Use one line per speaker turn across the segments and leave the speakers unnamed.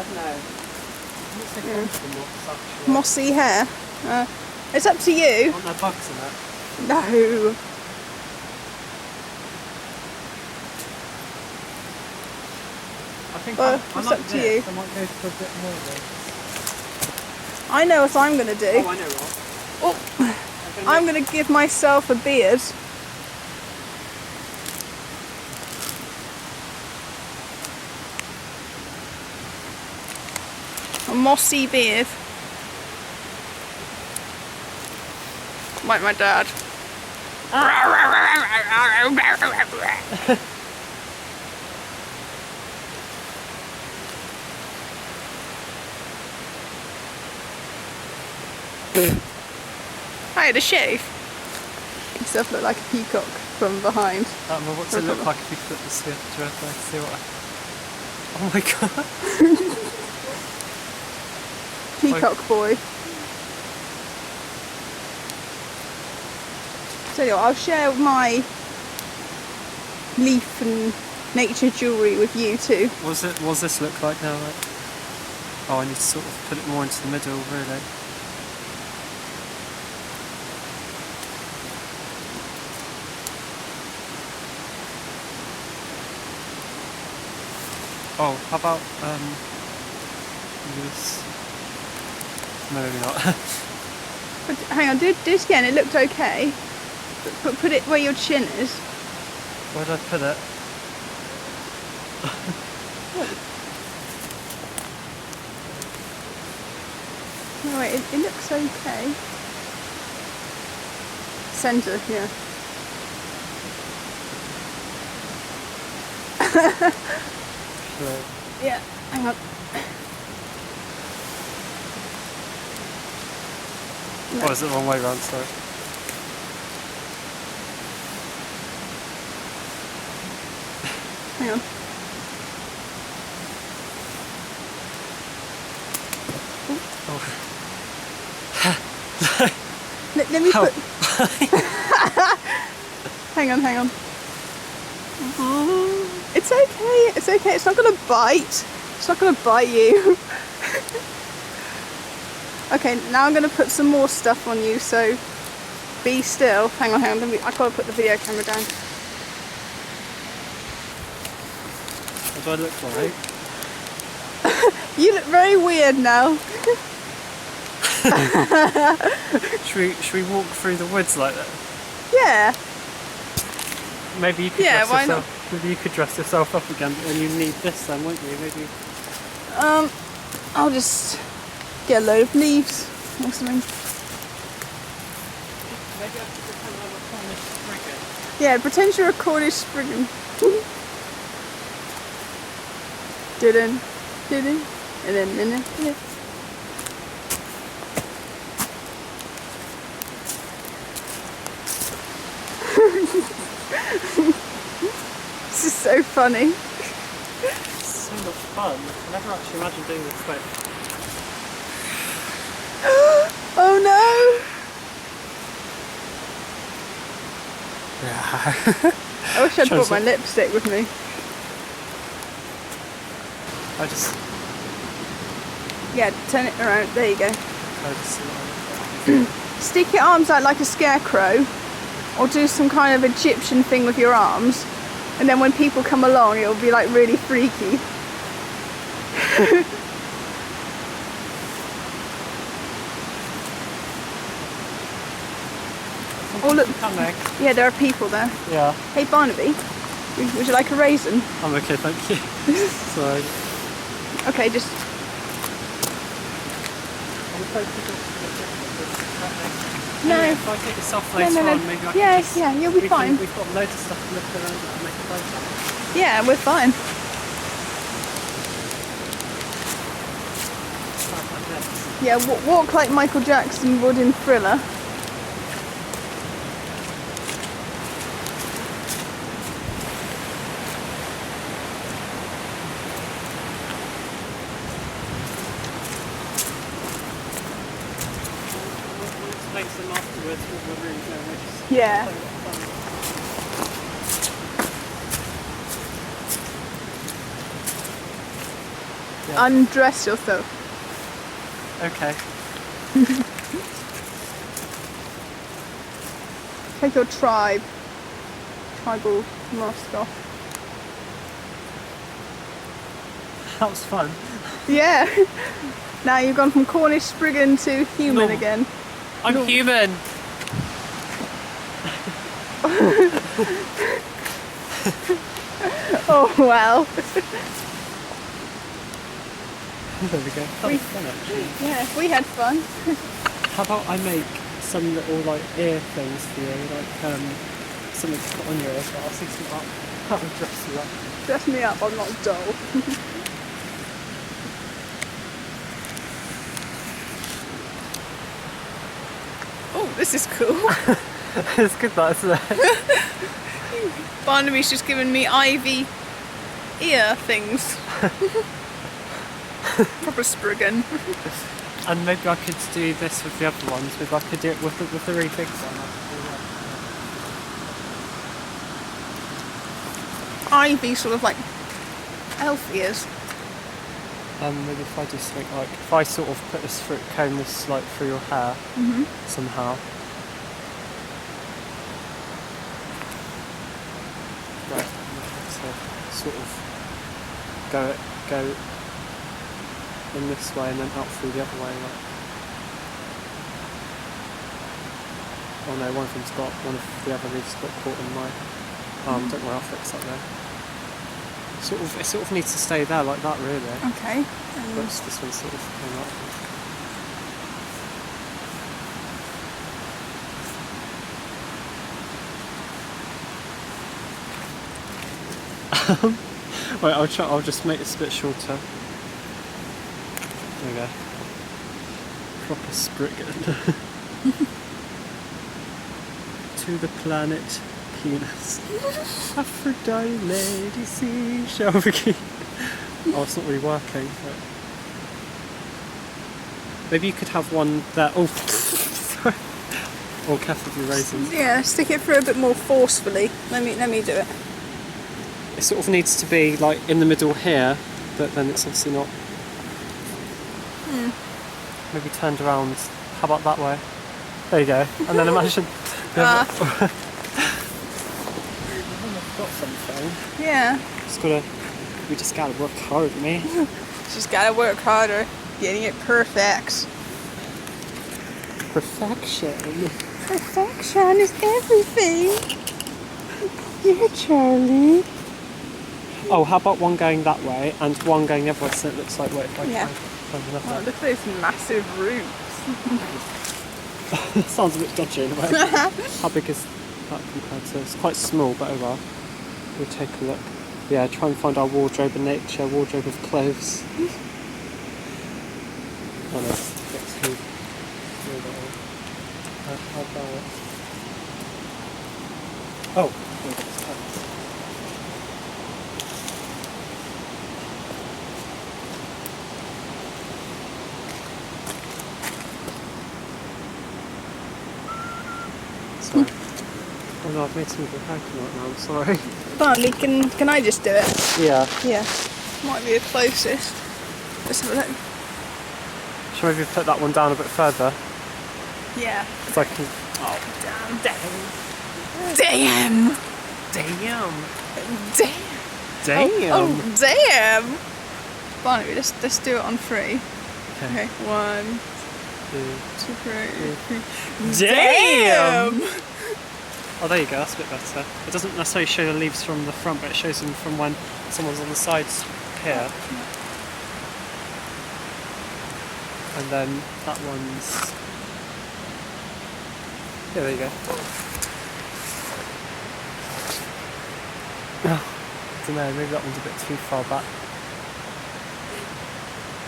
don't know. It's like
Yeah. Mossy hair. It's up to you.
Aren't there bugs in it?
No.
I think
Well,
I
it's
like
up to
this.
you.
I might go for a bit more of
I know what I'm going to do.
this. Oh, I know what.
Oh, I'm going to give myself a beard. A mossy beard. Like my dad. I had a shave. Yourself look like a peacock from behind.
Well, what's it look like if you put the switch around there? See what? Oh my god!
Peacock boy. So anyway, I'll share my leaf and nature jewellery with you too.
What does this look like now? Like? Oh, I need to sort of put it more into the middle, really. Oh, how about this? No, maybe not.
But hang on, do this again. It looked okay. But put it where your chin is.
Where did I put it?
No wait, it looks okay. Centre, yeah. Yeah, hang on.
Oh, is it the wrong way round? Sorry.
Hang on.
Oh.
Let me put... hang on. It's okay, it's not gonna bite. It's not gonna bite you. Okay, now I'm gonna put some more stuff on you, so be still. Hang on, I gotta put the video camera down.
What do I look like?
You look very weird now.
Should we walk through the woods like that?
Yeah.
Maybe you could
Why not?
Maybe you could dress yourself up again, but then you need this then, won't you? Maybe.
I'll just get a load of leaves or something.
Maybe I should pretend I'm a Cornish spriggan.
Yeah, pretend you're a Cornish spriggan. Didn't, and then. This is so funny.
It's so much fun. I never actually imagined doing this quick.
Oh no!
Yeah.
I wish I'd brought my lipstick with me. Yeah, turn it around. There you go. Stick your arms out like a scarecrow, or do some kind of Egyptian thing with your arms, and then when people come along it'll be like really freaky. Oh look, yeah, there are people there.
Yeah.
Hey Barnaby, would you like a raisin?
I'm okay, thank you. Sorry.
Okay, just... No.
If I take this off later on, maybe I can just...
Yeah, you'll be fine.
We've got loads of stuff to look around and make a photo.
Yeah, we're fine. Yeah, walk like Michael Jackson would in Thriller.
Them afterwards with my room,
yeah.
Yeah.
Undress yourself.
Okay.
Take your tribal mask off.
That was fun.
Yeah. Now you've gone from Cornish Spriggan to human
No.
again.
I'm
No.
human.
Oh wow.
There we go. That was fun actually.
Yeah, we had fun.
How about I make some little like ear things for you, like something to put on your ears, but I'll see some up. That will dress you up.
Dress me up, I'm not dull. Oh, this is cool.
It's good that, isn't it?
Barnaby's just given me ivy ear things. Proper Spriggan.
And maybe I could do this with the other ones. Maybe I could do it with the really big one.
Ivy, sort of like elf ears.
Maybe if I do something like, if I sort of put this fruit cone this like through your hair somehow. Right, so sort of go in this way and then out through the other way. Like. Oh no, one of the other leaves got caught in my arm. Don't worry, I'll fix that there. It sort of needs to stay there like that, really.
Okay.
But this one sort of came up. Wait, I'll just make this a bit shorter. There we go. Proper Spriggan. To the planet penis. Aphrodite, lady seashell bikini. Oh, it's not really working. But... maybe you could have one there. Oh, sorry. Oh, careful with your raisins.
Yeah, stick it through a bit more forcefully. Let me do it.
It sort of needs to be like in the middle here, but then it's obviously not. Maybe turned around. How about that way? There you go. And then imagine. I've got something.
Yeah.
We just gotta work hard, man.
Just gotta work harder. Getting it perfect.
Perfection.
Perfection is everything. Yeah, Charlie.
Oh, how about one going that way and one going the other way so it looks like, wait, if I
Yeah.
find another.
Oh, look at those massive roots.
Sounds a bit dodgy in a way. How big is that compared to? It's quite small, but oh well. We'll take a look. Yeah, try and find our wardrobe in nature, wardrobe of clothes. Oh no, that's too. How about... oh, sorry. Oh no, I've made some of the hiking right now, I'm sorry.
Barney, can I just do it?
Yeah.
Yeah. Might be the closest. Let's have a look.
Shall we maybe put that one down a bit further?
Yeah.
So I can...
Oh, damn. Damn.
Damn!
Damn.
Damn!
Oh, damn. Barney, let's do it on three. Okay. 1, 2, 3.
Damn! Oh, there you go, that's a bit better. It doesn't necessarily show the leaves from the front, but it shows them from when someone's on the sides here. And then that one's... yeah, there you go. Oh, I don't know, maybe that one's a bit too far back.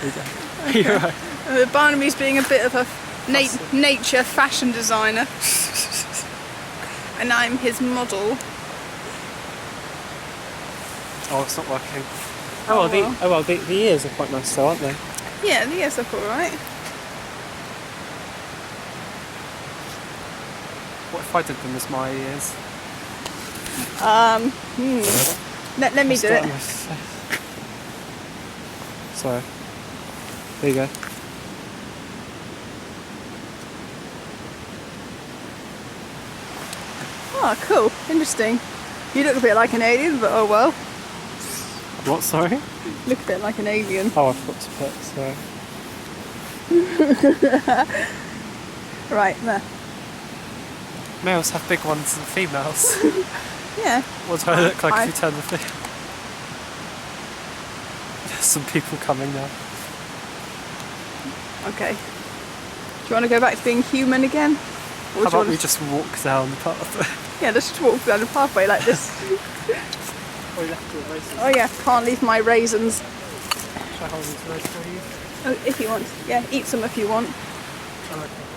There you go.
Okay.
You're right.
Barnaby's being a bit of a nature fashion designer. And I'm his model.
Oh, it's not working. Oh well, the ears are quite nice though, aren't they?
Yeah, the ears look alright.
What if I did them as my ears?
Let me do it.
So, there you go.
Oh, cool. Interesting. You look a bit like an alien, but oh well.
What, sorry?
You look a bit like an alien.
Oh, I forgot to put, so.
Right, there.
Males have big ones than females.
Yeah.
What do I look like if you turn the thing? There's some people coming now.
Okay. Do you want to go back to being human again? Or
How
do you
about we
wanna...
just walk down the path?
Yeah, just walk down the pathway like this.
Oh, you have to erase it.
Oh yeah, can't leave my raisins.
Should I hold these raisins for you?
Oh, if you want. Yeah, eat some if you want.
Oh, okay.